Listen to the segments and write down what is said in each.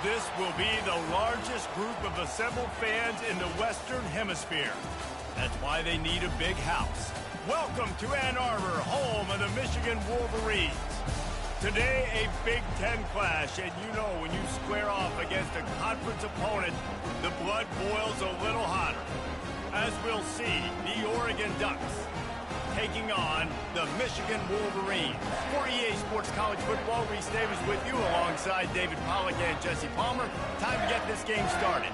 This will be the largest group of assembled fans in the Western Hemisphere. That's why they need a big house. Welcome to Ann Arbor, home of the Michigan Wolverines. Today, a Big Ten clash, and you know when you square off against a conference opponent, the blood boils a little hotter. As we'll see, the Oregon Ducks taking on the Michigan Wolverines. For EA Sports College Football, Reese Davis with you alongside David Pollack and Jesse Palmer. Time to get this game started.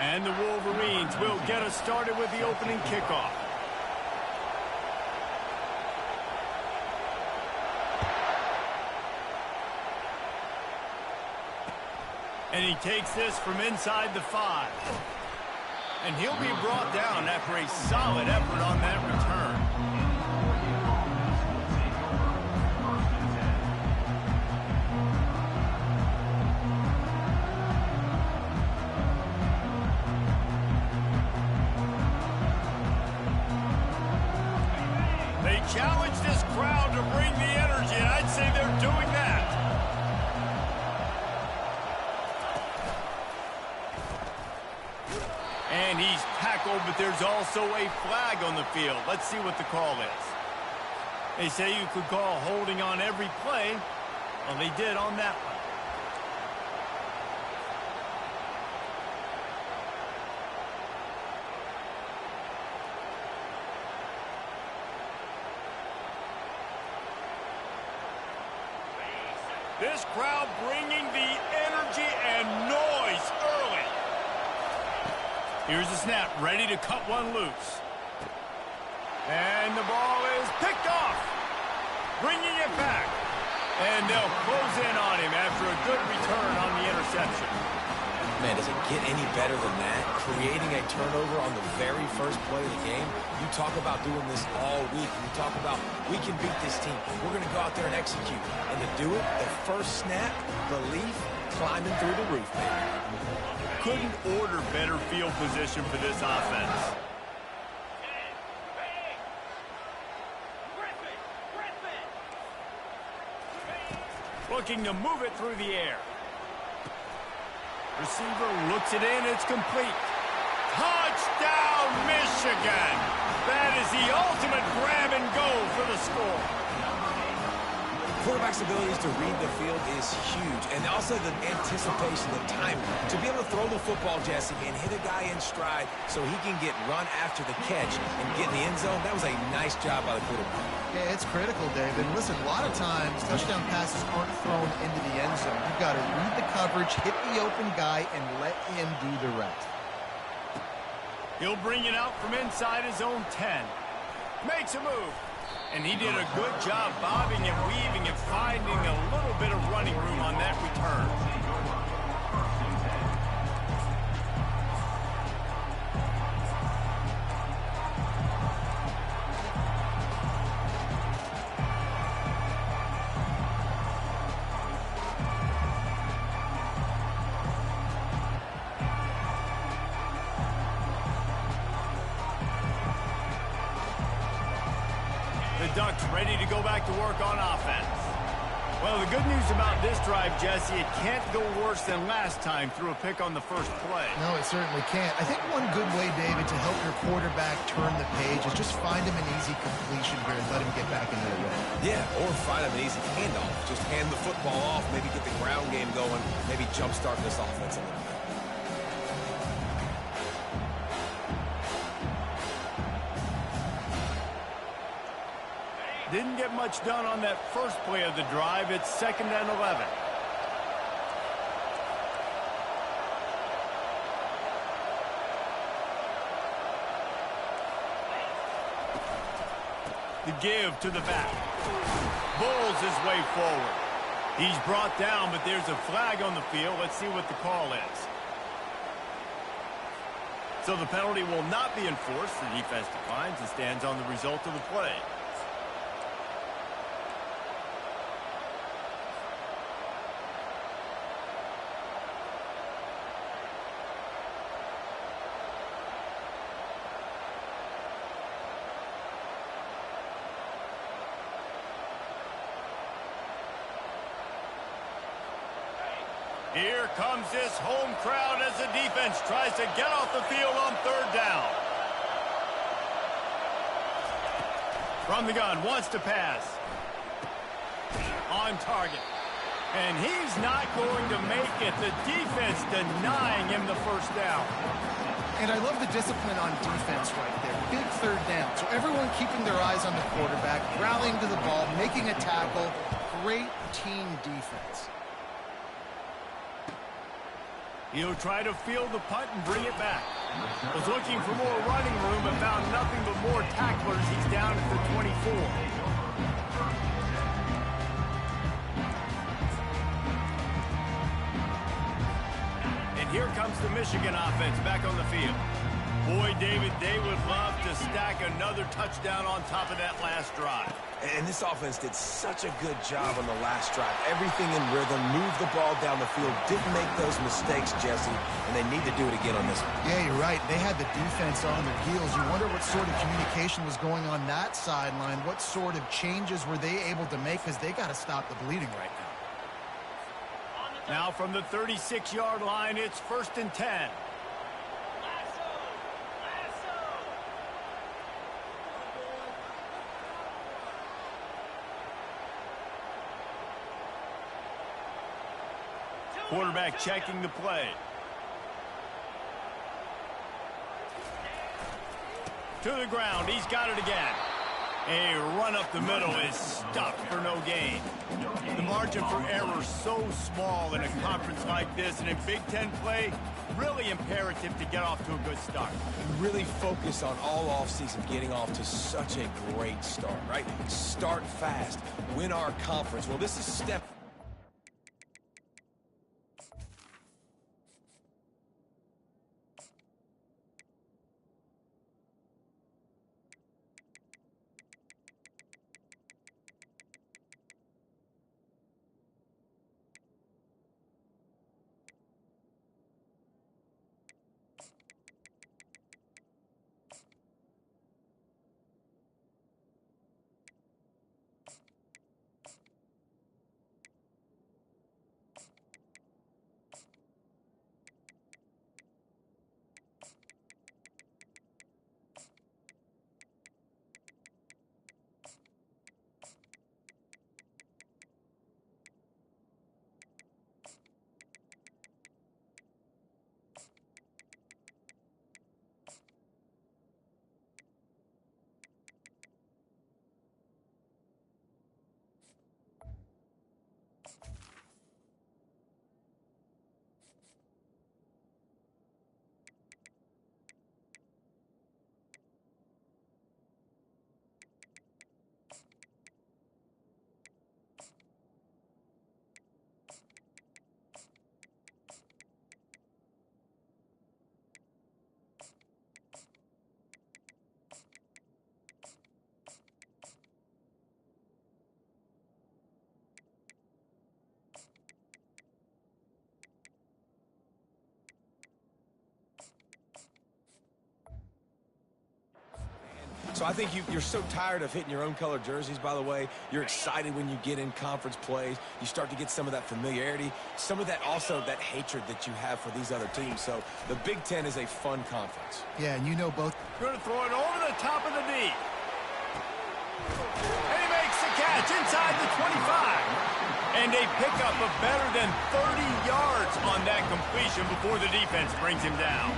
And the Wolverines will get us started with the opening kickoff. And he takes this from inside the 5. And he'll be brought down after a solid effort on that return. Challenge this crowd to bring the energy, and I'd say they're doing that. And he's tackled, but there's also a flag on the field. Let's see what the call is. They say you could call holding on every play. Well, they did on that one. This crowd bringing the energy and noise early. Here's the snap, ready to cut one loose. And the ball is picked off. Bringing it back. And they'll close in on him after a good return on the interception. Man, does it get any better than that? Creating a turnover on the very first play of the game. You talk about doing this all week. You talk about, we can beat this team. We're going to go out there and execute. And to do it, the first snap, belief, climbing through the roof, baby. Couldn't order better field position for this offense. Looking to move it through the air. Receiver looks it in, it's complete. Touchdown, Michigan! That is the ultimate grab and go for the score. Quarterback's abilities to read the field is huge, and also the anticipation, the timing. To be able to throw the football, Jesse, and hit a guy in stride so he can get run after the catch and get in the end zone, that was a nice job by the quarterback. Yeah, it's critical, David. Listen, a lot of times touchdown passes aren't thrown into the end zone. You've got to read the coverage, hit the open guy, and let him do the rest. He'll bring it out from inside his own 10. Makes a move. And he did a good job bobbing and weaving and finding a little bit of running room on that return. The Ducks ready to go back to work on offense. Well, the good news about this drive, Jesse, it can't go worse than last time through a pick on the first play. No, it certainly can't. I think one good way, David, to help your quarterback turn the page is just find him an easy completion here and let him get back into the rhythm. Yeah, or find him an easy handoff. Just hand the football off, maybe get the ground game going, maybe jumpstart this offense a little bit. Didn't get much done on that first play of the drive. It's 2nd and 11. The give to the back. Bulls his way forward. He's brought down, but there's a flag on the field. Let's see what the call is. So the penalty will not be enforced. The defense declines and stands on the result of the play. Here comes this home crowd as the defense tries to get off the field on third down. From the gun, wants to pass. On target. And he's not going to make it. The defense denying him the first down. And I love the discipline on defense right there. Big third down. So everyone keeping their eyes on the quarterback, rallying to the ball, making a tackle. Great team defense. He'll try to field the punt and bring it back. Was looking for more running room but found nothing but more tacklers. He's down at the 24. And here comes the Michigan offense back on the field. Boy, David, they would love to stack another touchdown on top of that last drive. And this offense did such a good job on the last drive. Everything in rhythm, moved the ball down the field, didn't make those mistakes, Jesse, and they need to do it again on this one. Yeah, you're right. They had the defense on their heels. You wonder what sort of communication was going on that sideline. What sort of changes were they able to make, because they got to stop the bleeding right now. Now from the 36-yard line, it's 1st and 10. Quarterback checking the play. To the ground. He's got it again. A run up the middle is stuffed for no gain. The margin for error so small in a conference like this, and in Big Ten play, really imperative to get off to a good start. Really focus on all offseason getting off to such a great start, right? Start fast. Win our conference. Well, this is step... So I think you're so tired of hitting your own color jerseys, by the way. You're excited when you get in conference plays. You start to get some of that familiarity, some of that also that hatred that you have for these other teams. So the Big Ten is a fun conference. Yeah, and you know both. Going to throw it over the top of the knee. And he makes the catch inside the 25. And a pickup of better than 30 yards on that completion before the defense brings him down.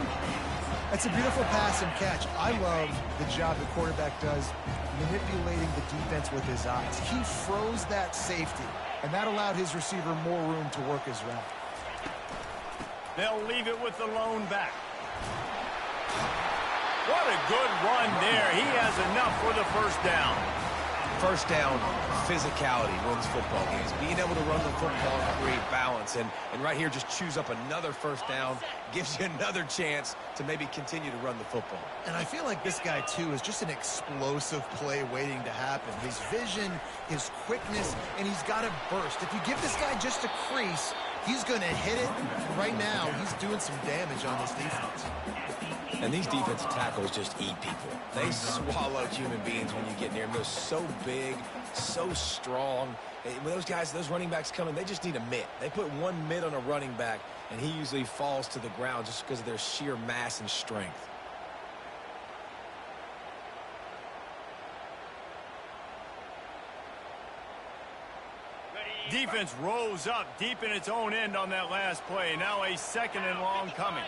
That's a beautiful pass and catch. I love the job the quarterback does manipulating the defense with his eyes. He froze that safety, and that allowed his receiver more room to work his route. They'll leave it with the lone back. What a good run there. He has enough for the first down. First down, physicality wins football games. Being able to run the football and create balance. And right here, just choose up another first down. Gives you another chance to maybe continue to run the football. And I feel like this guy, too, is just an explosive play waiting to happen. His vision, his quickness, and he's got a burst. If you give this guy just a crease, He's going to hit it. Right now, he's doing some damage on this defense. And these defensive tackles just eat people. They swallow human beings when you get near them. They're so big, so strong. When those guys, those running backs come in, they just need a mitt. They put one mitt on a running back, and he usually falls to the ground just because of their sheer mass and strength. Defense rose up deep in its own end on that last play. Now a second and long coming.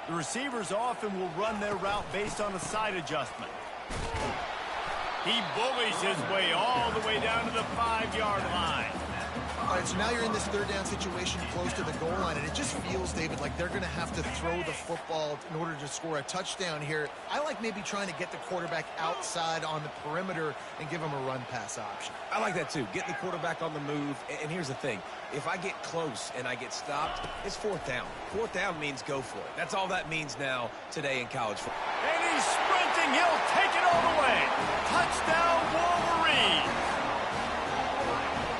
The receivers often will run their route based on a side adjustment. He bullies his way all the way down to the 5-yard line. All right, so now you're in this third down situation close to the goal line, and it just feels, David, like they're going to have to throw the football in order to score a touchdown here. I like maybe trying to get the quarterback outside on the perimeter and give him a run-pass option. I like that, too. Get the quarterback on the move. And here's the thing. If I get close and I get stopped, it's fourth down. Fourth down means go for it. That's all that means now today in college football. And he's sprinting. He'll take it all the way. Touchdown, Wolverine.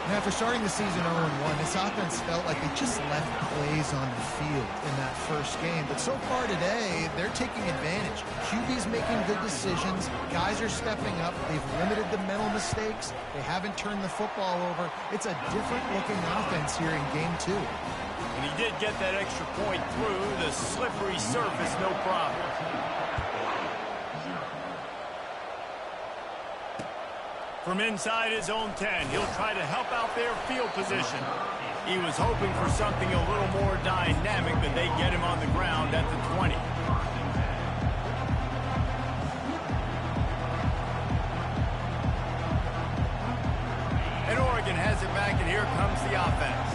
Now, after starting the season 0-1, this offense felt like they just left plays on the field in that first game. But so far today, they're taking advantage. QB's making good decisions. Guys are stepping up. They've limited the mental mistakes. They haven't turned the football over. It's a different-looking offense here in Game 2. And he did get that extra point through the slippery surface, no problem. From inside his own 10, he'll try to help out their field position. He was hoping for something a little more dynamic, but they get him on the ground at the 20. And Oregon has it back, and here comes the offense.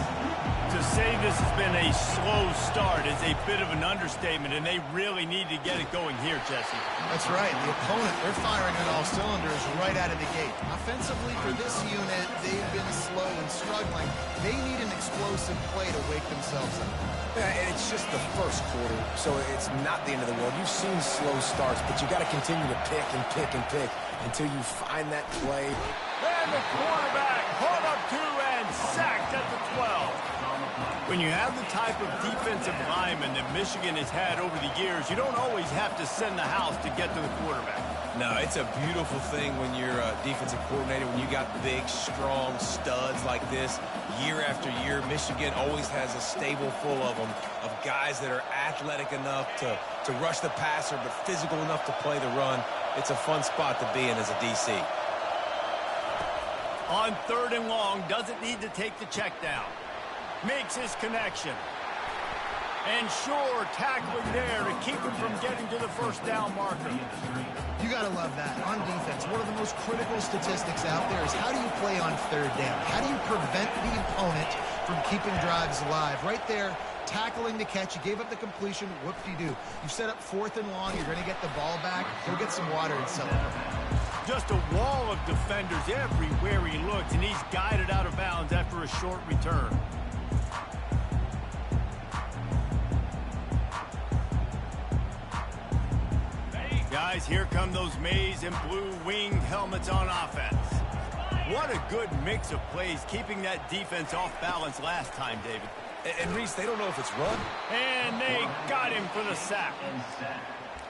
To say this has been a slow start is a bit of an understatement, and they really need to get it going here, Jesse. That's right. The opponent, they're firing on all cylinders right out of the gate. Offensively, for this unit, they've been slow and struggling. They need an explosive play to wake themselves up. Yeah, and it's just the first quarter, so it's not the end of the world. You've seen slow starts, but you got to continue to pick and pick and pick until you find that play. And the quarterback hauled up to and sacked at the 12. When you have the type of defensive lineman that Michigan has had over the years, you don't always have to send the house to get to the quarterback. No, it's a beautiful thing when you're a defensive coordinator, when you got big, strong studs like this. Year after year, Michigan always has a stable full of them, of guys that are athletic enough to rush the passer, but physical enough to play the run. It's a fun spot to be in as a DC. On third and long, doesn't need to take the check down. Makes his connection. And sure, tackling there to keep him from getting to the first down marker. You got to love that. On defense, one of the most critical statistics out there is how do you play on third down? How do you prevent the opponent from keeping drives alive? Right there, tackling the catch. You gave up the completion. Whoop-de-doo. You set up fourth and long. You're going to get the ball back. Go get some water and celebrate. Just a wall of defenders everywhere he looks, and he's guided out of bounds after a short return. Guys, here come those maize and blue winged helmets on offense. What a good mix of plays, keeping that defense off balance last time, David. And Reese, they don't know if it's run. And they got him for the sack.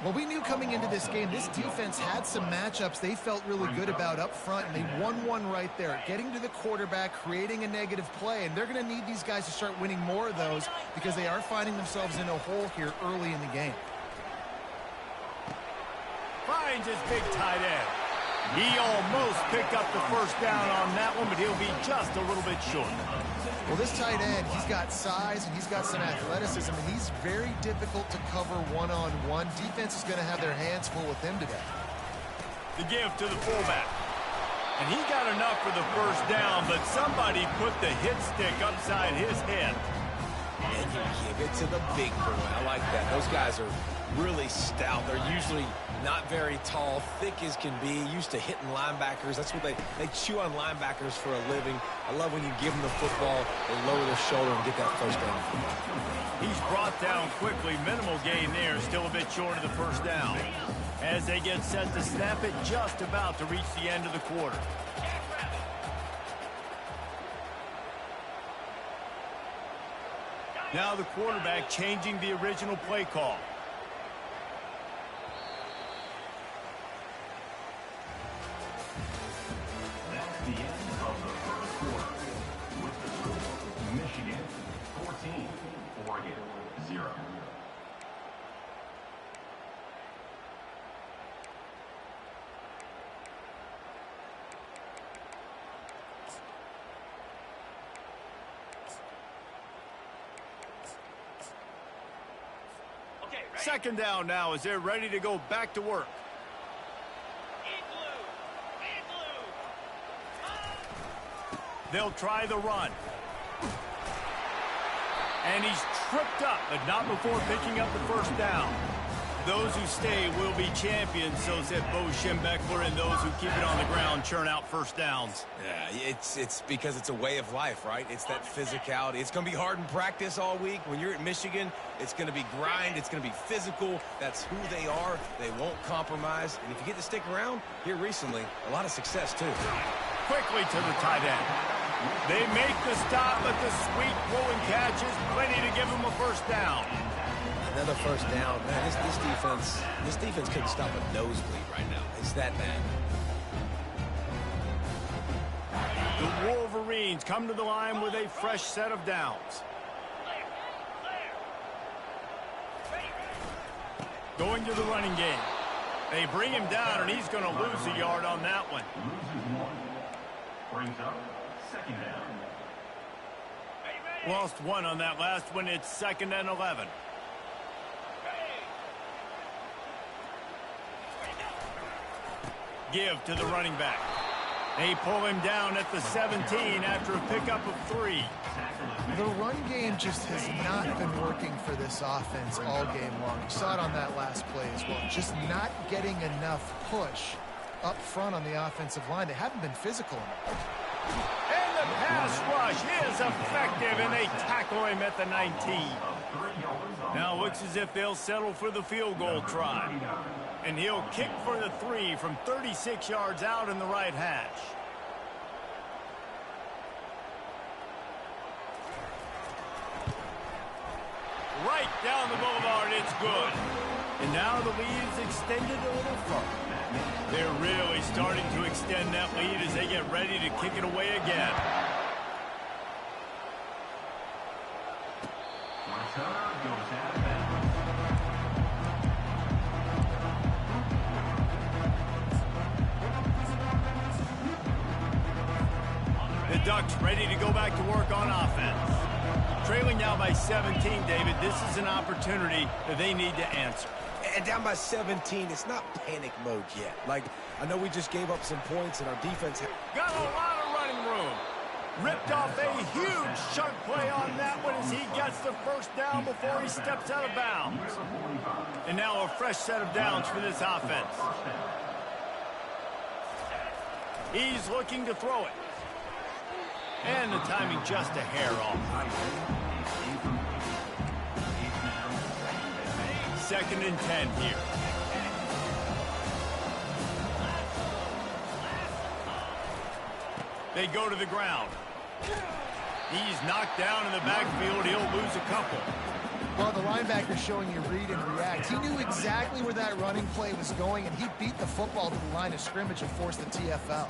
Well, we knew coming into this game, this defense had some matchups they felt really good about up front, and they won one right there, getting to the quarterback, creating a negative play, and they're going to need these guys to start winning more of those because they are finding themselves in a hole here early in the game. Finds his big tight end. He almost picked up the first down on that one, but he'll be just a little bit short. Well, this tight end, he's got size and he's got some athleticism, and he's very difficult to cover one-on-one. Defense is going to have their hands full with him today. The give to the fullback. And he got enough for the first down, but somebody put the hit stick upside his head. And you give it to the big boy. I like that. Those guys are really stout. They're usually not very tall, thick as can be, used to hitting linebackers. That's what they chew on linebackers for a living. I love when you give them the football, they lower their shoulder and get that first down. He's brought down quickly. Minimal gain there, still a bit short of the first down. As they get set to snap it, just about to reach the end of the quarter. Now the quarterback changing the original play call. That's the end of the first quarter. With the score, Michigan 14, Oregon 0. Second down now as they're ready to go back to work. They'll try the run. And he's tripped up, but not before picking up the first down. Those who stay will be champions, so said Bo Schembechler, and those who keep it on the ground churn out first downs. Yeah, it's because it's a way of life, right? It's that physicality. It's going to be hard in practice all week. When you're at Michigan, it's going to be grind. It's going to be physical. That's who they are. They won't compromise. And if you get to stick around, here recently, a lot of success, too. Quickly to the tight end. They make the stop, but the sweet rolling catch is plenty to give them a first down. Another first down. Man, this defense couldn't stop a nosebleed right now. It's that bad. The Wolverines come to the line with a fresh set of downs. Going to the running game. They bring him down, and he's going to lose a yard on that one. Loses 1. Brings up second down. Lost 1 on that last one. It's 2nd and 11. Give to the running back. They pull him down at the 17 after a pickup of 3. The run game just has not been working for this offense all game long. You saw it on that last play as well. Just not getting enough push up front on the offensive line. They haven't been physical enough. And the pass rush is effective, and they tackle him at the 19. Now it looks as if they'll settle for the field goal try. And he'll kick for the 3 from 36 yards out in the right hash. Right down the boulevard, it's good. And now the lead is extended a little further. They're really starting to extend that lead as they get ready to kick it away again. The Ducks ready to go back to work on offense. Trailing now by 17, David. This is an opportunity that they need to answer. And down by 17, it's not panic mode yet. Like, I know we just gave up some points, and our defense got a lot of running room. Ripped off a huge chunk play on that one as he gets the first down before he steps out of bounds. And now a fresh set of downs for this offense. He's looking to throw it. And the timing just a hair off. 2nd and 10 here. They go to the ground. He's knocked down in the backfield. He'll lose a couple. Well, the linebacker showing you read and react. He knew exactly where that running play was going, and he beat the football to the line of scrimmage and forced the TFL.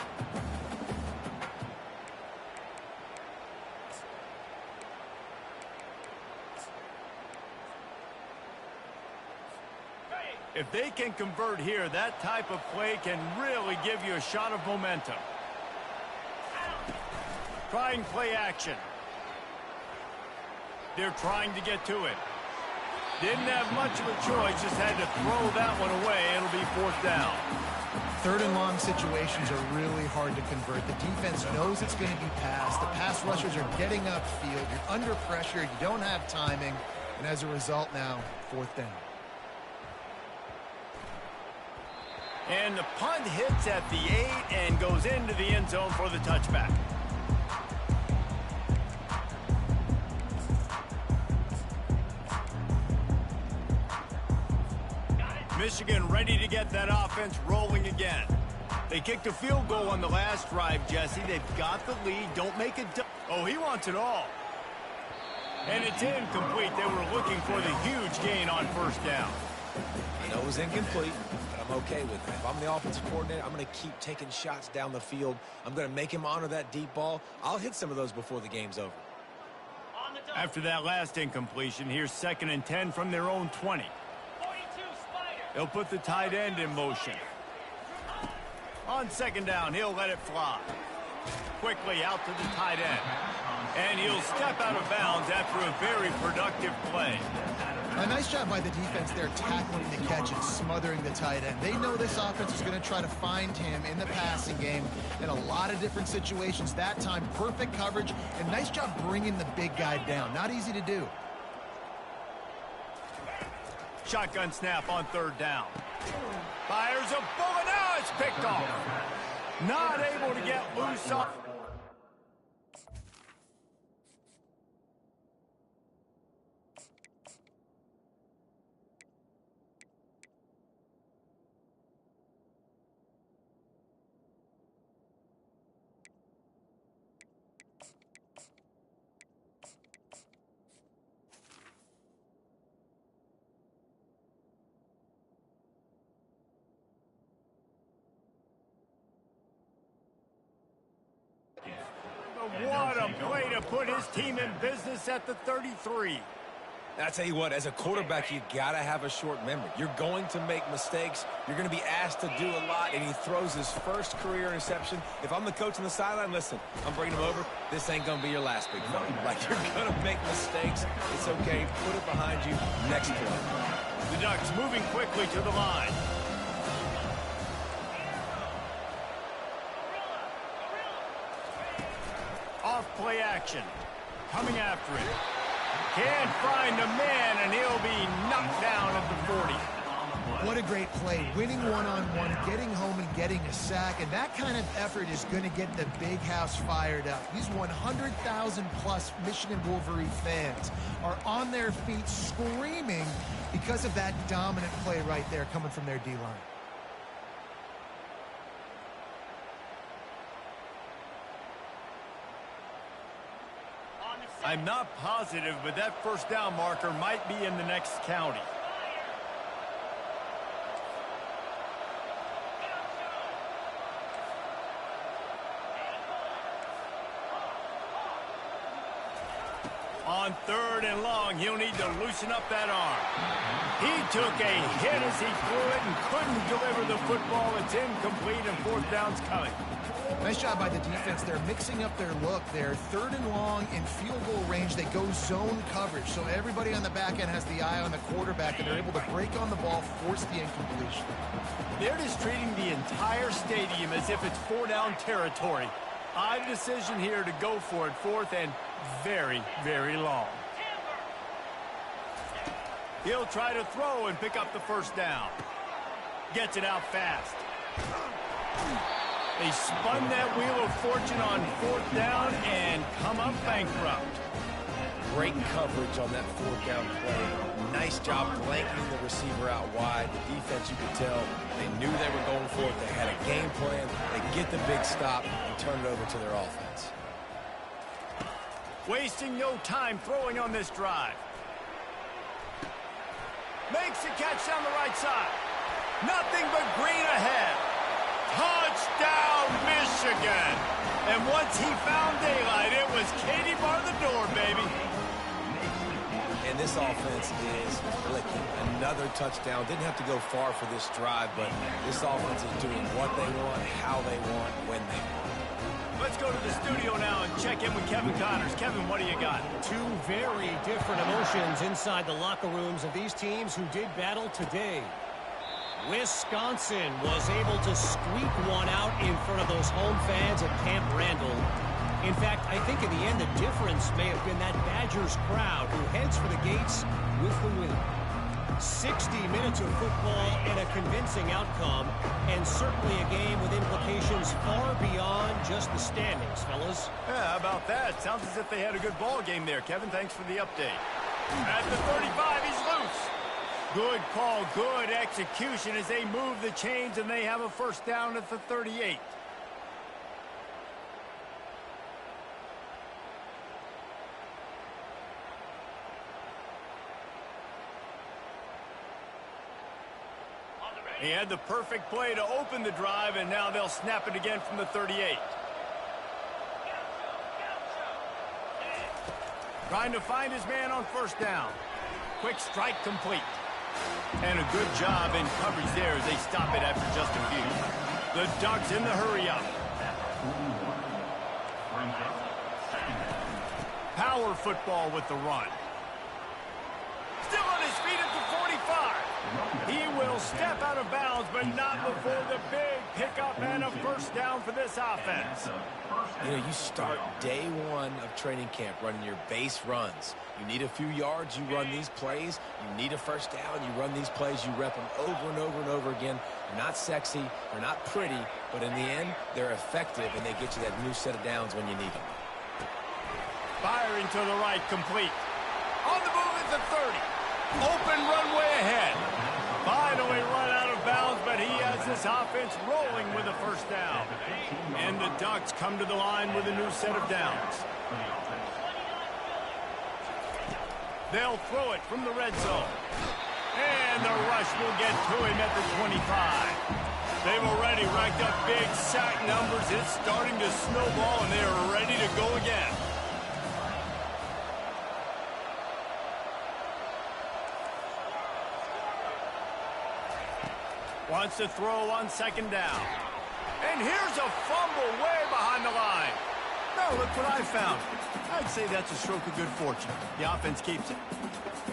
If they can convert here, that type of play can really give you a shot of momentum. Trying play action. They're trying to get to it. Didn't have much of a choice, just had to throw that one away. It'll be 4th down. 3rd and long situations are really hard to convert. The defense knows it's going to be passed. The pass rushers are getting upfield. You're under pressure. You don't have timing. And as a result now, 4th down. And the punt hits at the 8 and goes into the end zone for the touchback. Michigan ready to get that offense rolling again. They kicked a field goal on the last drive, Jesse. They've got the lead. Don't make it. Oh, he wants it all. And it's incomplete. They were looking for the huge gain on first down. I know it was incomplete, but I'm okay with it. If I'm the offensive coordinator, I'm going to keep taking shots down the field. I'm going to make him honor that deep ball. I'll hit some of those before the game's over. After that last incompletion, here's 2nd and 10 from their own 20. They'll put the tight end in motion. On 2nd down, he'll let it fly. Quickly out to the tight end. And he'll step out of bounds after a very productive play. A nice job by the defense there tackling the catch and smothering the tight end. They know this offense is going to try to find him in the passing game in a lot of different situations. That time, perfect coverage, and nice job bringing the big guy down. Not easy to do. Shotgun snap on 3rd down. Fires a bullet. Now it's picked off. Not able to get loose off. What a play to put his team in business at the 33. I tell you what, as a quarterback, you got to have a short memory. You're going to make mistakes. You're going to be asked to do a lot, and he throws his first career interception. If I'm the coach on the sideline, listen, I'm bringing him over. This ain't going to be your last big fella. Like, you're going to make mistakes. It's okay. Put it behind you. Next play. The Ducks moving quickly to the line. Off play action. Coming after him. Can't find a man, and he'll be knocked down at the 40. What a great play. Winning one-on-one, getting home and getting a sack, and that kind of effort is going to get the big house fired up. These 100,000-plus Michigan Wolverine fans are on their feet screaming because of that dominant play right there coming from their D-line. I'm not positive, but that first down marker might be in the next county. On 3rd and long, he'll need to loosen up that arm. He took a hit as he threw it and couldn't deliver the football. It's incomplete, and 4th down's coming. Nice job by the defense. They're mixing up their look there. 3rd and long in field goal range. They go zone coverage. So everybody on the back end has the eye on the quarterback, and they're able to break on the ball, force the incompletion. They're just treating the entire stadium as if it's 4-down territory. Odd decision here to go for it. 4th and very, very long. He'll try to throw and pick up the first down. Gets it out fast. They spun that wheel of fortune on 4th down and come up bankrupt. Great coverage on that 4th down play. Nice job blanking the receiver out wide. The defense, you could tell, they knew they were going for it. They had a game plan. They get the big stop and turn it over to their offense. Wasting no time throwing on this drive. Makes a catch down the right side. Nothing but green ahead. Touchdown, Michigan. And once he found daylight, it was Katie bar the door, baby. And this offense is clicking. Another touchdown. Didn't have to go far for this drive, but this offense is doing what they want, how they want, when they want. Let's go to the studio now and check in with Kevin Connors. Kevin, what do you got? Two very different emotions inside the locker rooms of these teams who did battle today. Wisconsin was able to squeak one out in front of those home fans at Camp Randall. In fact, I think in the end the difference may have been that Badgers crowd who heads for the gates with the win. 60 minutes of football and a convincing outcome, and certainly a game with implications far beyond just the standings, fellas. Yeah, how about that? Sounds as if they had a good ball game there. Kevin, thanks for the update. At the 35, he's loose. Good call, good execution as they move the chains, and they have a first down at the 38. He had the perfect play to open the drive, and now they'll snap it again from the 38. Trying to find his man on first down. Quick strike complete. And a good job in coverage there as they stop it after just a few. The Ducks in the hurry-up. Power football with the run. Still on his feet at the 45. He will step out of bounds, but not before the big pickup and a first down for this offense. You know, you start day one of training camp running your base runs. You need a few yards, you run these plays. You need a first down, you run these plays. You rep them over and over and over again. They're not sexy, they're not pretty, but in the end, they're effective, and they get you that new set of downs when you need them. Firing to the right, complete. On the move at the 30. Open runway ahead. Finally run out of bounds, but he has this offense rolling with a first down. And the Ducks come to the line with a new set of downs. They'll throw it from the red zone. And the rush will get to him at the 25. They've already racked up big sack numbers. It's starting to snowball, and they are ready to go again. Wants to throw on second down. And here's a fumble way behind the line. No, look what I found. I'd say that's a stroke of good fortune. The offense keeps it.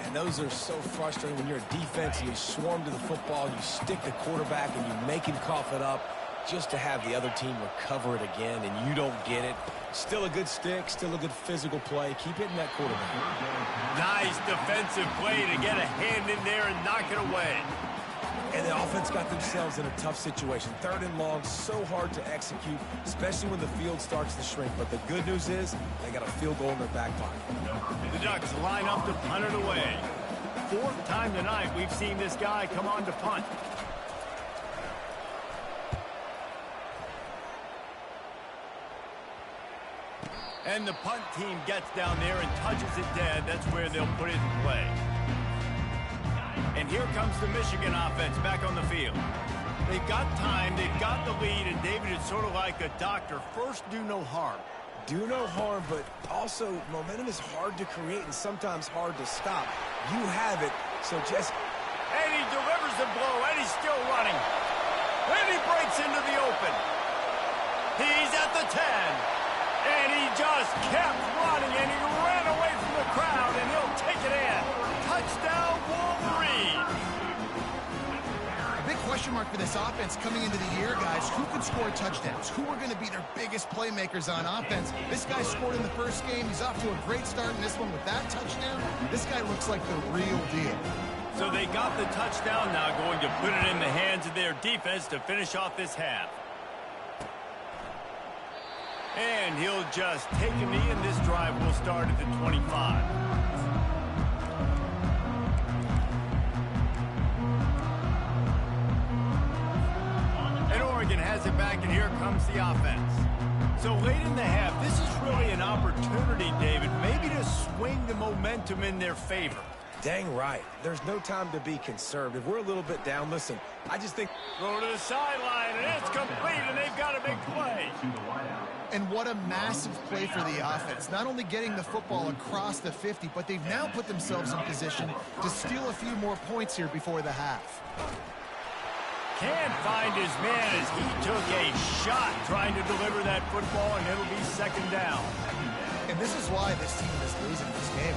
And those are so frustrating when you're a defense and you swarm to the football, you stick the quarterback, and you make him cough it up just to have the other team recover it again, and you don't get it. Still a good stick, still a good physical play. Keep hitting that quarterback. Nice defensive play to get a hand in there and knock it away. And the offense got themselves in a tough situation. Third and long, so hard to execute, especially when the field starts to shrink. But the good news is they got a field goal in their back pocket. The Ducks line up to punt it away. Fourth time tonight we've seen this guy come on to punt. And the punt team gets down there and touches it dead. That's where they'll put it in play. And here comes the Michigan offense back on the field. They've got time, they've got the lead, and David, it's sort of like a doctor. First, do no harm. Do no harm, but also momentum is hard to create and sometimes hard to stop. You have it, so just... And he delivers the blow, and he's still running. And he breaks into the open. He's at the 10. And he just kept running, and he ran away from the crowd, and he'll take it in. Touchdown, Wolverines. A big question mark for this offense coming into the year, guys. Who could score touchdowns? Who are going to be their biggest playmakers on offense? This guy scored in the first game. He's off to a great start in this one with that touchdown. This guy looks like the real deal. So they got the touchdown, now going to put it in the hands of their defense to finish off this half. And he'll just take a knee, and this drive will start at the 25. And Oregon has it back, and here comes the offense. So late in the half, this is really an opportunity, David, maybe to swing the momentum in their favor. Dang right. There's no time to be conservative. We're a little bit down. Listen, I just think... Throw to the sideline, and it's complete, and they've got a big play. And what a massive play for the offense. Not only getting the football across the 50, but they've now put themselves in position to steal a few more points here before the half. Can't find his man as he took a shot trying to deliver that football, and it'll be second down. And this is why this team is losing this game.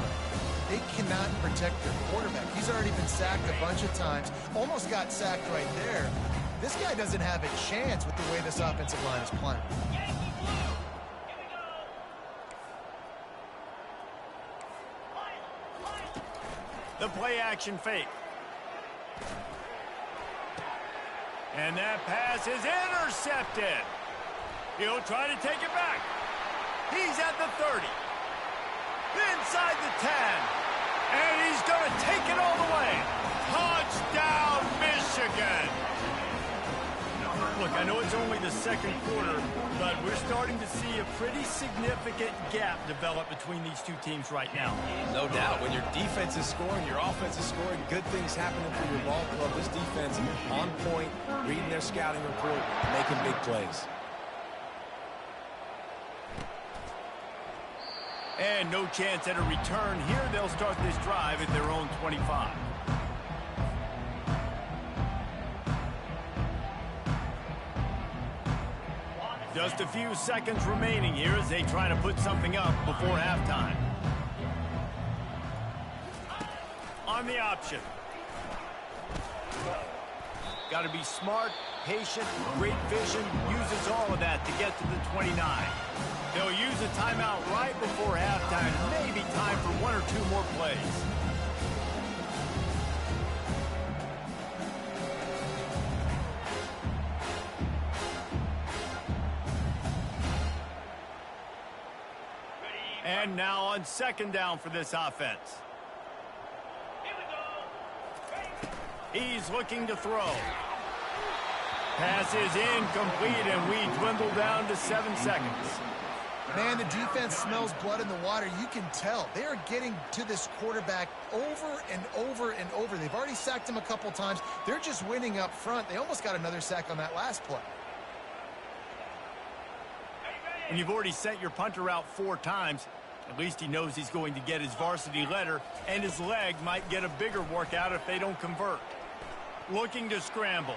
They cannot protect their quarterback. He's already been sacked a bunch of times. Almost got sacked right there. This guy doesn't have a chance with the way this offensive line is playing. The play-action fake. And that pass is intercepted. He'll try to take it back. He's at the 30. Inside the 10. And he's going to take it all the way. Touchdown, Michigan. Look, I know it's only the second quarter, but we're starting to see a pretty significant gap develop between these two teams right now. No doubt. When your defense is scoring, your offense is scoring, good things happening for your ball club. This defense on point, reading their scouting report, making big plays. And no chance at a return here. They'll start this drive at their own 25. Just a few seconds remaining here as they try to put something up before halftime. On the option. Got to be smart, patient, great vision, uses all of that to get to the 29. They'll use a timeout right before halftime. Maybe time for one or two more plays. And now on second down for this offense. He's looking to throw. Pass is incomplete, and we dwindle down to 7 seconds. Man, the defense smells blood in the water. You can tell. They are getting to this quarterback over and over and over. They've already sacked him a couple times. They're just winning up front. They almost got another sack on that last play. And you've already sent your punter out 4 times. At least he knows he's going to get his varsity letter, and his leg might get a bigger workout if they don't convert. Looking to scramble.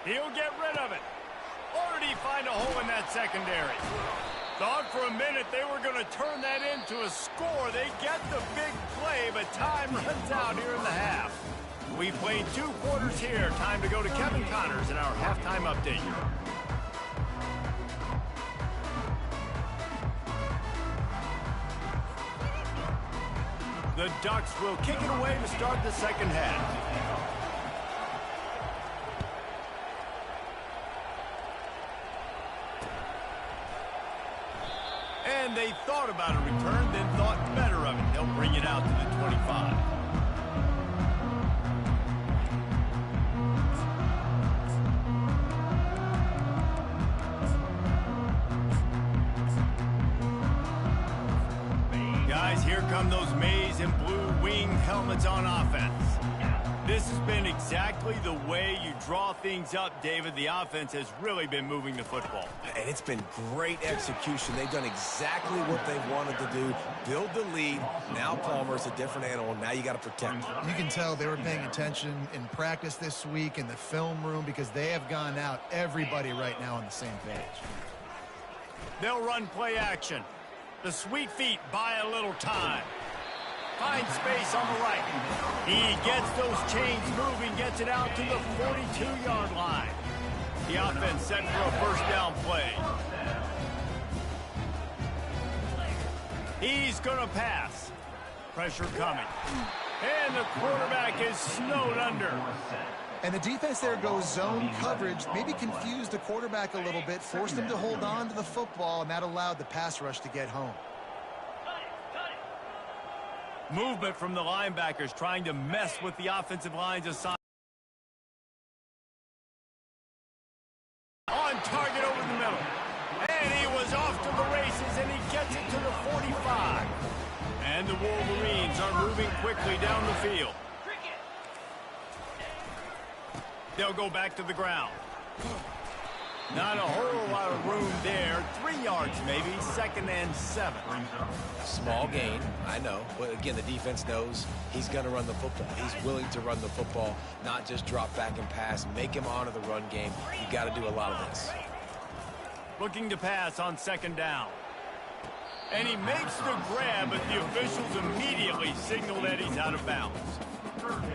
He'll get rid of it. Or did he find a hole in that secondary? Thought for a minute they were going to turn that into a score. They get the big play, but time runs out here in the half. We played 2 quarters here. Time to go to Kevin Connors in our halftime update. The Ducks will kick it away to start the second half. And they thought about a return, then thought better of it. They'll bring it out to the 25. Guys, here come those maize and blue wing helmets on offense. This has been exactly the way you draw things up, David. The offense has really been moving the football. And it's been great execution. They've done exactly what they wanted to do. Build the lead. Now Palmer's a different animal. Now you got to protect him. You can tell they were paying attention in practice this week in the film room because they have gone out, everybody right now on the same page. They'll run play action. The sweet feet buy a little time. Finds space on the right. He gets those chains moving, gets it out to the 42-yard line. The offense set for a first down play. He's going to pass. Pressure coming. And the quarterback is snowed under. And the defense there goes zone coverage, maybe confused the quarterback a little bit, forced him to hold on to the football, and that allowed the pass rush to get home. Movement from the linebackers trying to mess with the offensive line's assignment. On target over the middle. And he was off to the races, and he gets it to the 45. And the Wolverines are moving quickly down the field. They'll go back to the ground. Not a whole lot of room there. 3 yards maybe, 2nd and 7. Small gain, I know. But again, the defense knows he's going to run the football. He's willing to run the football, not just drop back and pass. Make him honor the run game. You got to do a lot of this. Looking to pass on 2nd down. And he makes the grab, but the officials immediately signal that he's out of bounds.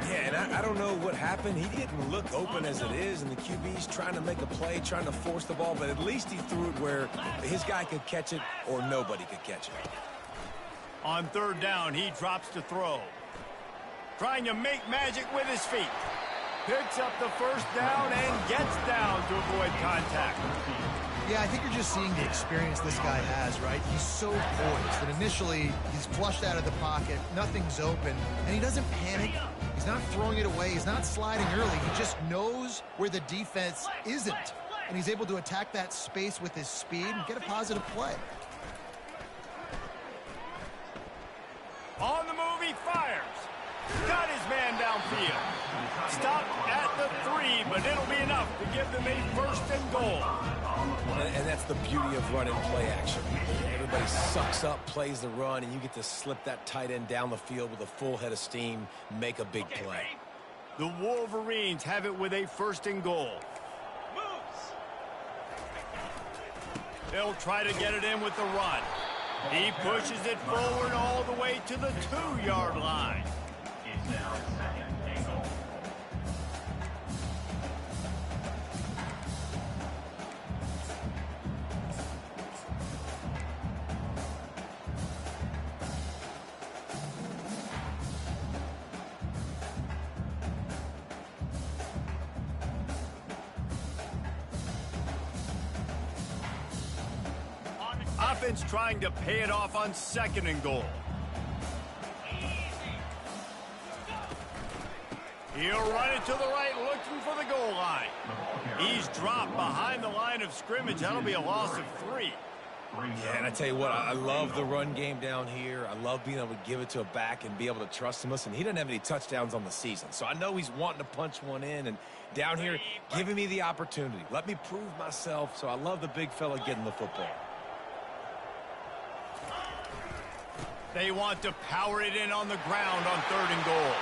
Yeah, and I don't know what happened. He didn't look open as it is, and the QB's trying to make a play, trying to force the ball, but at least he threw it where his guy could catch it or nobody could catch it. On 3rd down, he drops to throw. Trying to make magic with his feet. Picks up the first down and gets down to avoid contact. Yeah, I think you're just seeing the experience this guy has, right? He's so poised that initially he's flushed out of the pocket, nothing's open, and he doesn't panic. He's not throwing it away. He's not sliding early. He just knows where the defense isn't. and he's able to attack that space with his speed and get a positive play. On the move, he fires. Got his man downfield. Stopped at the 3, but it'll be enough to give them a first and goal. And that's the beauty of running play action. Everybody sucks up, plays the run, and you get to slip that tight end down the field with a full head of steam, make a big play. The Wolverines have it with a first and goal. They'll try to get it in with the run. He pushes it forward all the way to the 2-yard line. It's now second and goal. Offense trying to pay it off on second and goal. He'll run it to the right, looking for the goal line. He's dropped behind the line of scrimmage. That'll be a loss of 3. Yeah, and I tell you what, I love the run game down here. I love being able to give it to a back and be able to trust him. Listen, he doesn't have any touchdowns on the season, so I know he's wanting to punch one in. And down here, giving me the opportunity. Let me prove myself, so I love the big fella getting the football. They want to power it in on the ground on third and goal.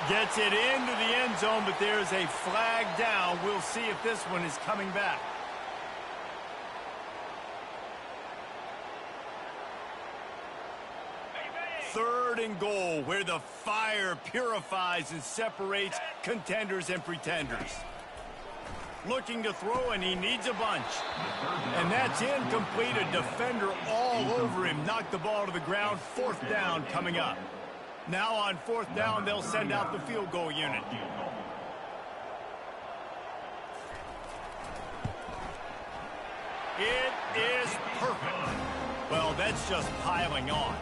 Gets it into the end zone, but there's a flag down. We'll see if this one is coming back. Third and goal, where the fire purifies and separates contenders and pretenders. Looking to throw, and he needs a bunch. And that's incomplete. A defender all over him. Knocked the ball to the ground. Fourth down coming up. Now on fourth down, they'll send out the field goal unit. It is perfect. Well, that's just piling on.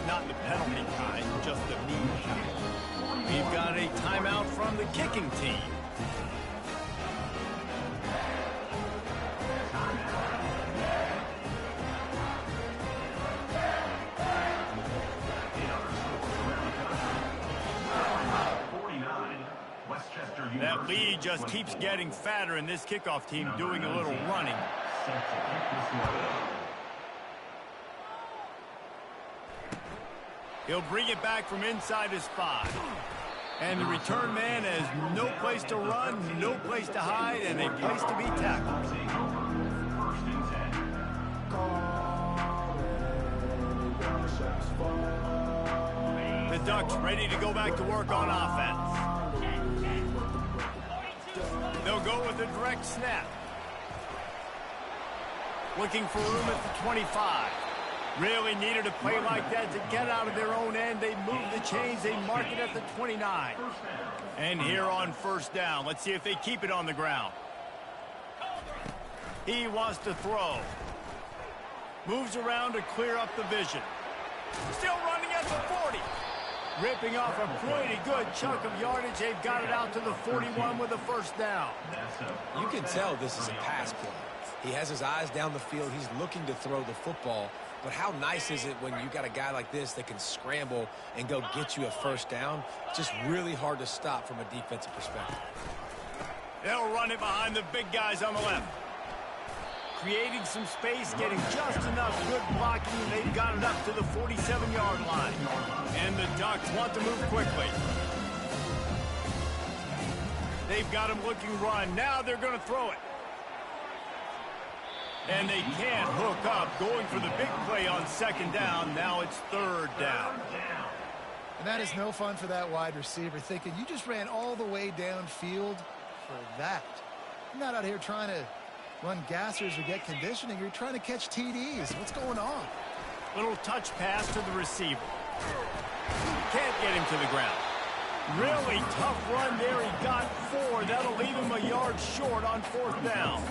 Not the penalty kind, just the mean kind. We've got a timeout from the kicking team. That lead just keeps getting fatter, and this kickoff team doing a little running. He'll bring it back from inside his 5. And the return man has no place to run, no place to hide, and a place to be tackled. The Ducks ready to go back to work on offense. They'll go with a direct snap. Looking for room at the 25. Really needed a play like that to get out of their own end. They move the chains. They mark it at the 29. And here on first down, let's see if they keep it on the ground. He wants to throw. Moves around to clear up the vision. Still running at the 40. Ripping off a pretty good chunk of yardage. They've got it out to the 41 with a first down. You can tell this is a pass play. He has his eyes down the field. He's looking to throw the football. But how nice is it when you got a guy like this that can scramble and go get you a first down? It's just really hard to stop from a defensive perspective. They'll run it behind the big guys on the left. Creating some space, getting just enough good blocking, and they've got it up to the 47-yard line. And the Ducks want to move quickly. They've got him looking run. Now they're going to throw it. And they can't hook up, going for the big play on second down. Now it's third down. And that is no fun for that wide receiver, thinking you just ran all the way downfield for that. You're not out here trying to run gassers or get conditioning. You're trying to catch TDs. What's going on? Little touch pass to the receiver. Can't get him to the ground. Really tough run there. He got 4. That'll leave him a yard short on 4th down.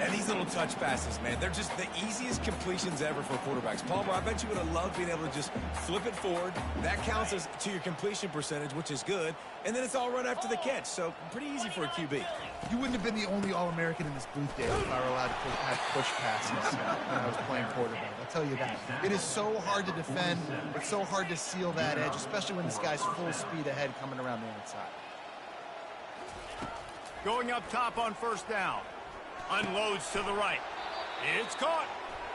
And these little touch passes, man, they're just the easiest completions ever for quarterbacks. Palmer, I bet you would have loved being able to just flip it forward. That counts as to your completion percentage, which is good. And then it's all run after the catch, so pretty easy for a QB. You wouldn't have been the only All-American in this booth, Dave, if I were allowed to have push passes when I was playing quarterback. I'll tell you that. It is so hard to defend. It's so hard to seal that edge, especially when this guy's full speed ahead coming around the outside. Going up top on 1st down. Unloads to the right. It's caught.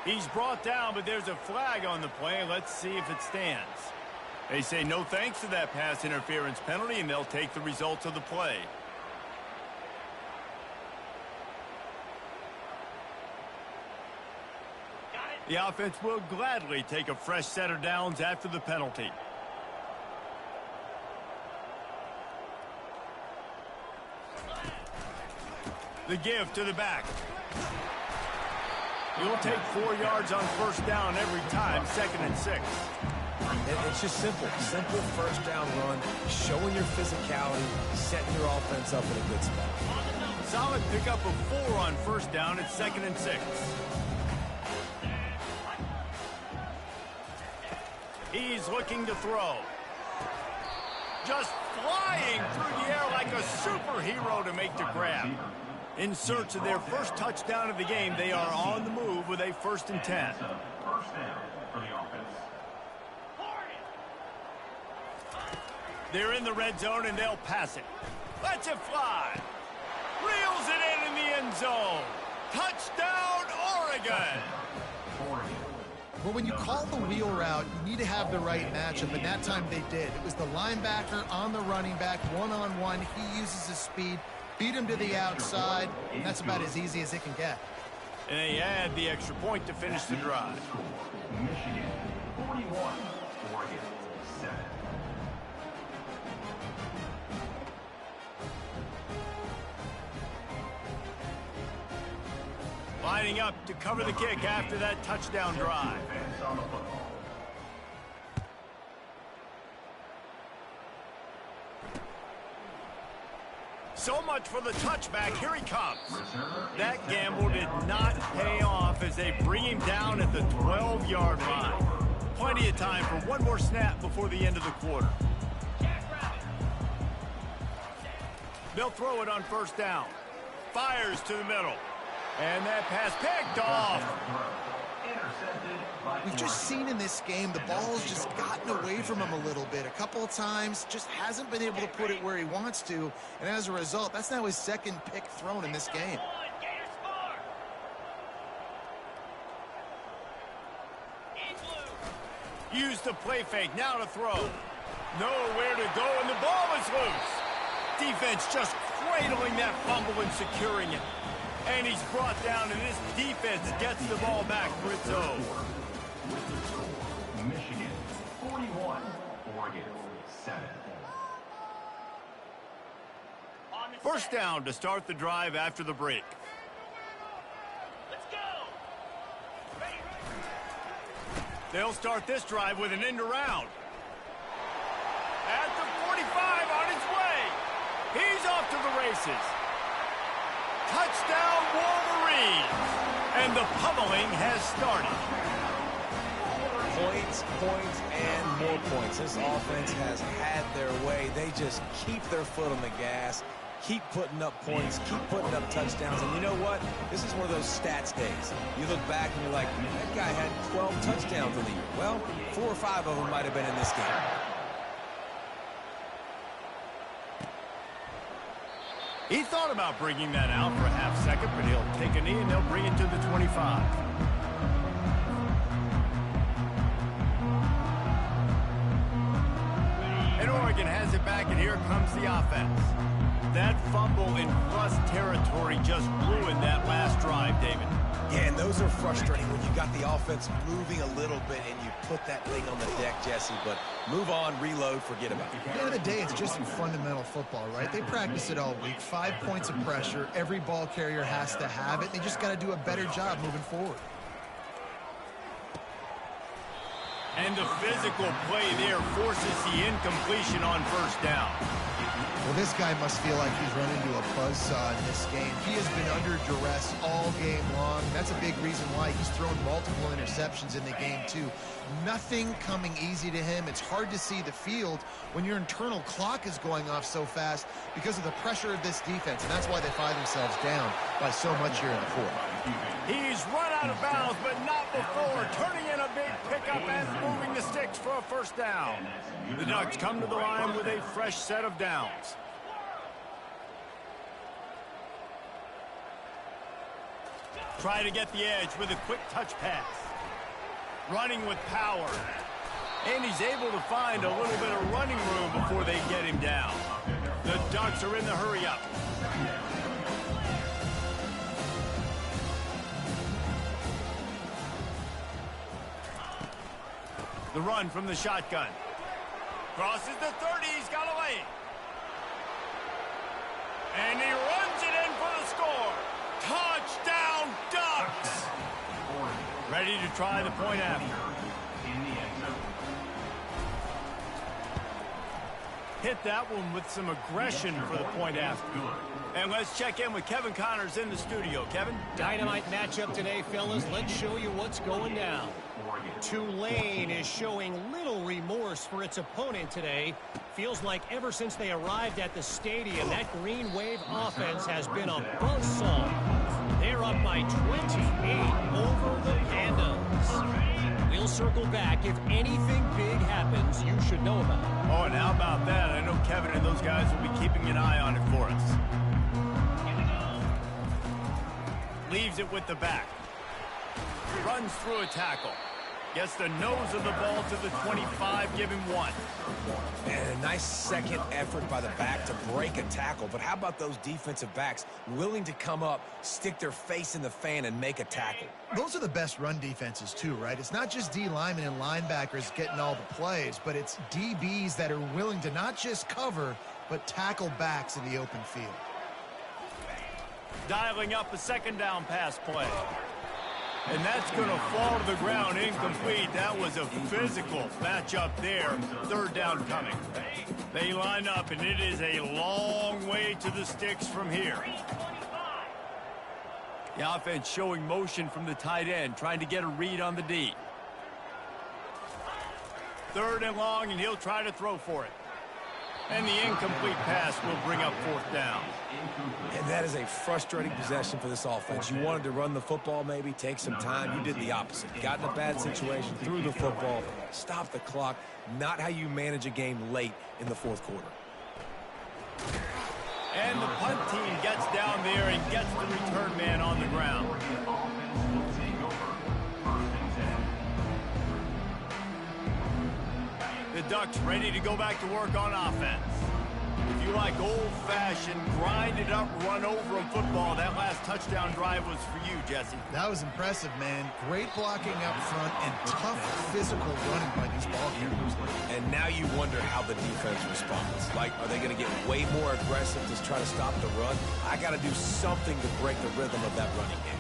He's brought down, but there's a flag on the play. Let's see if it stands. They say no thanks to that pass interference penalty, and they'll take the results of the play. The offense will gladly take a fresh set of downs after the penalty. The give to the back. You'll take 4 yards on 1st down every time, 2nd and 6. It's just simple. Simple 1st down run, showing your physicality, setting your offense up in a good spot. Solid pickup of 4 on 1st down at 2nd and 6. He's looking to throw. Just flying through the air like a superhero to make the grab. In search of their first touchdown of the game, they are on the move with a 1st and 10. 1st down for the offense. They're in the red zone, and they'll pass it. Lets it fly. Reels it in the end zone. Touchdown, Oregon. Well, when you call the wheel route, you need to have the right matchup, and that time they did. It was the linebacker on the running back, one-on-one. He uses his speed, beat him to the outside, and that's about as easy as it can get. And they add the extra point to finish the drive. Michigan 41, Oregon 7. Lining up to cover the kick after that touchdown drive. Defense on the football. So much for the touchback. Here he comes. That gamble did not pay off as they bring him down at the 12-yard line. Plenty of time for one more snap before the end of the quarter. They'll throw it on 1st down. Fires to the middle. And that pass picked off. We've just seen in this game the ball's just gotten away from him a little bit. A couple of times, just hasn't been able to put it where he wants to. And as a result, that's now his 2nd pick thrown in this game. Use the play fake, now to throw. Nowhere to go, and the ball is loose. Defense just cradling that fumble and securing it. And he's brought down, and this defense gets the ball back for its own. Michigan 41, Oregon 7. 1st down to start the drive after the break. Let's go. They'll start this drive with an end around. At the 45 on his way. He's off to the races. Touchdown, Wolverines. And the pummeling has started. Points, points, and more points. This offense has had their way. They just keep their foot on the gas, keep putting up points, keep putting up touchdowns. And you know what? This is one of those stats days. You look back and you're like, that guy had 12 touchdowns in the year. Well, 4 or 5 of them might have been in this game. He thought about bringing that out for a half second, but he'll take a knee and they'll bring it to the 25. And Oregon has it back, and here comes the offense. That fumble in plus territory just ruined that last drive, David. Yeah, and those are frustrating when you got the offense moving a little bit and you put that thing on the deck, Jesse. But move on, reload, forget about it. At the end of the day, it's just fundamental football, right? They practice it all week. 5 points of pressure. Every ball carrier has to have it. They just got to do a better job moving forward. And the physical play there forces the incompletion on first down. Well, this guy must feel like he's run into a buzzsaw in this game. He has been under duress all game long. That's a big reason why he's thrown multiple interceptions in the game, too. Nothing coming easy to him. It's hard to see the field when your internal clock is going off so fast because of the pressure of this defense, and that's why they find themselves down by so much here in the fourth. He's run out of bounds, but not before turning in a big pickup and moving the sticks for a first down. The Ducks come to the line with a fresh set of downs. Try to get the edge with a quick touch pass. Running with power. And he's able to find a little bit of running room before they get him down. The Ducks are in the hurry-up. The run from the shotgun. Crosses the 30, he's got away. And he runs it in for the score. Touchdown, Ducks! Ready to try the point after. Hit that one with some aggression for the point after. And let's check in with Kevin Connors in the studio. Kevin? Dynamite matchup today, fellas. Let's show you what's going down. Tulane is showing little remorse for its opponent today. Feels like ever since they arrived at the stadium, that Green Wave offense has been a buzzsaw. They're up by 28 over the Pandas. We'll circle back. If anything big happens, you should know about it. Oh, and how about that? I know Kevin and those guys will be keeping an eye on it for us. Leaves it with the back. Runs through a tackle. Gets the nose of the ball to the 25, give him one. And a nice second effort by the back to break a tackle. But how about those defensive backs willing to come up, stick their face in the fan, and make a tackle? Those are the best run defenses, too, right? It's not just D linemen and linebackers getting all the plays, but it's DBs that are willing to not just cover, but tackle backs in the open field. Dialing up a second down pass play. And that's going to fall to the ground incomplete. That was a physical matchup there. Third down coming. They line up, and it is a long way to the sticks from here. The offense showing motion from the tight end, trying to get a read on the D. Third and long, and he'll try to throw for it. And the incomplete pass will bring up fourth down. And that is a frustrating possession for this offense. You wanted to run the football, maybe take some time. You did the opposite. Got in a bad situation, threw the football, stopped the clock. Not how you manage a game late in the fourth quarter. And the punt team gets down there and gets the return man on the ground. The Ducks ready to go back to work on offense. If you like old-fashioned, grinded-up, run-over-'em football, that last touchdown drive was for you, Jesse. That was impressive, man. Great blocking up front and tough physical running by these ball carriers. And now you wonder how the defense responds. Like, are they going to get way more aggressive to try to stop the run? I got to do something to break the rhythm of that running game.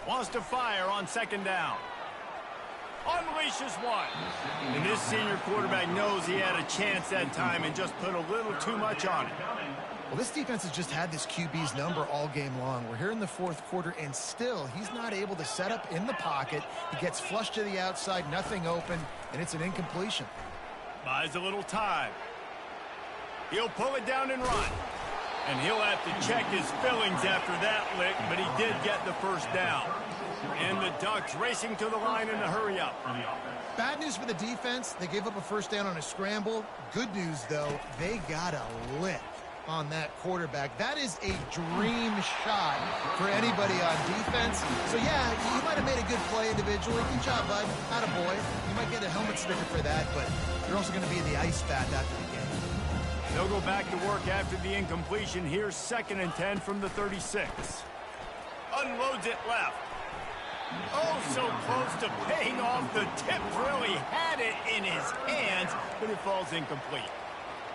Wants to fire on second down. Unleashes one. And this senior quarterback knows he had a chance that time and just put a little too much on it. Well, this defense has just had this QB's number all game long. We're here in the fourth quarter, and still, he's not able to set up in the pocket. He gets flushed to the outside, nothing open, and it's an incompletion. Buys a little time. He'll pull it down and run. And he'll have to check his fillings after that lick, but he did get the first down. And the Ducks racing to the line in a hurry-up. Bad news for the defense. They gave up a first down on a scramble. Good news, though, they got a lick on that quarterback. That is a dream shot for anybody on defense. So, yeah, you might have made a good play individually. Good job, bud. Attaboy. You might get a helmet sticker for that, but you're also going to be in the ice bath after the game. They'll go back to work after the incompletion. Here's 2nd and 10 from the 36. Unloads it left. Oh, so close to paying off the tip. Really had it in his hands, but it falls incomplete.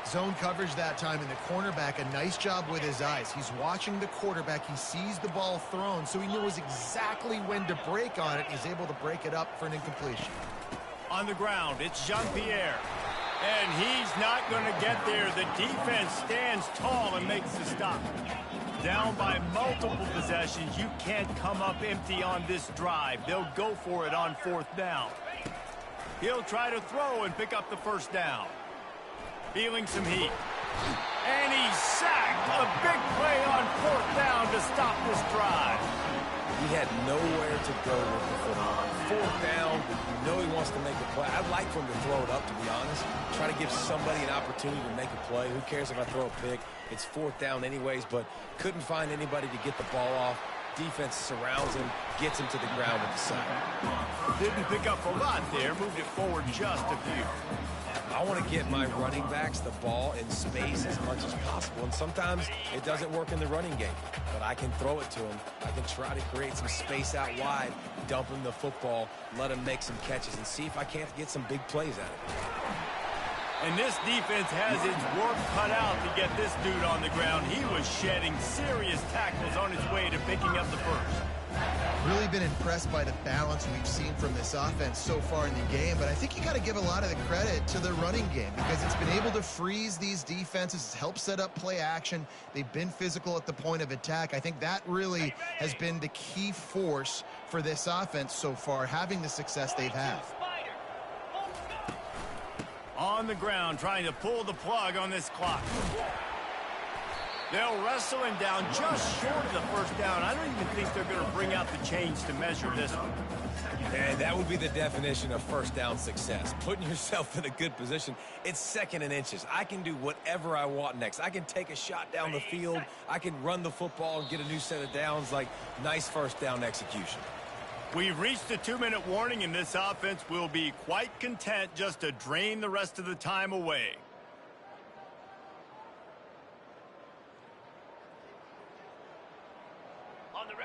Zone coverage that time, and the cornerback, a nice job with his eyes. He's watching the quarterback. He sees the ball thrown, so he knows exactly when to break on it. He's able to break it up for an incompletion. On the ground, it's Jean-Pierre. And he's not going to get there. The defense stands tall and makes the stop. Down by multiple possessions, you can't come up empty on this drive. They'll go for it on 4th down. He'll try to throw and pick up the first down. Feeling some heat. And he's sacked. A big play on 4th down to stop this drive. He had nowhere to go with the football. 4th down, you know he wants to make a play. I'd like for him to throw it up, to be honest. Try to give somebody an opportunity to make a play. Who cares if I throw a pick? It's 4th down anyways, but couldn't find anybody to get the ball off. Defense surrounds him, gets him to the ground with the sack. Didn't pick up a lot there. Moved it forward just a few. I want to get my running backs the ball in space as much as possible, and sometimes it doesn't work in the running game, but I can throw it to him. I can try to create some space out wide, dump him the football, let him make some catches, and see if I can't get some big plays out of it. And this defense has its work cut out to get this dude on the ground. He was shedding serious tackles on his way to picking up the first. Really been impressed by the balance we've seen from this offense so far in the game, but I think you got to give a lot of the credit to the running game because it's been able to freeze these defenses, help set up play action. They've been physical at the point of attack. I think that really has been the key force for this offense so far, having the success they've had. On the ground, trying to pull the plug on this clock. They'll wrestle him down just short of the first down. I don't even think they're going to bring out the chains to measure this one. And that would be the definition of first down success. Putting yourself in a good position. It's 2nd and inches. I can do whatever I want next. I can take a shot down the field. I can run the football and get a new set of downs. Like, nice first down execution. We've reached the 2-minute warning, and this offense will be quite content just to drain the rest of the time away.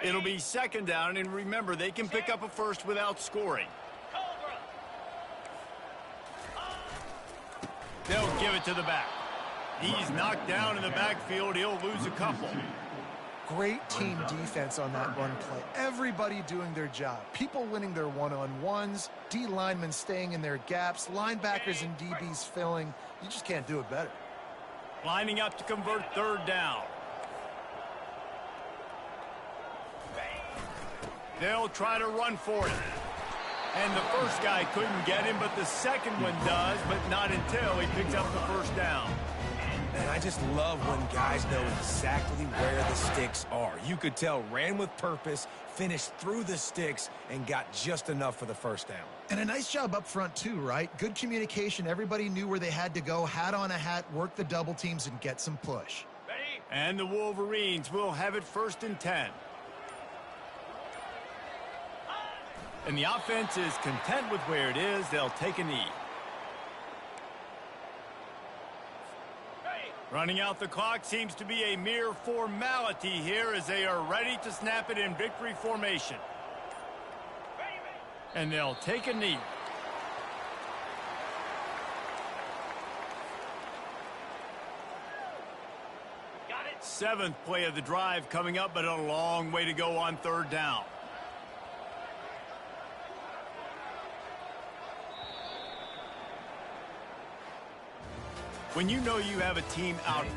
It'll be 2nd down, and remember, they can pick up a first without scoring. They'll give it to the back. He's knocked down in the backfield. He'll lose a couple. Great team defense on that run play. Everybody doing their job. People winning their one-on-ones, D linemen staying in their gaps, linebackers and DBs filling. You just can't do it better. Lining up to convert 3rd down. They'll try to run for it. And the first guy couldn't get him, but the second one does, but not until he picks up the first down. And I just love when guys know exactly where the sticks are. You could tell ran with purpose, finished through the sticks, and got just enough for the first down. And a nice job up front too, right? Good communication. Everybody knew where they had to go, hat on a hat, work the double teams, and get some push. And the Wolverines will have it 1st and 10. And the offense is content with where it is. They'll take a knee. Running out the clock seems to be a mere formality here as they are ready to snap it in victory formation. And they'll take a knee. Got it. 7th play of the drive coming up, but a long way to go on 3rd down. When you know you have a team out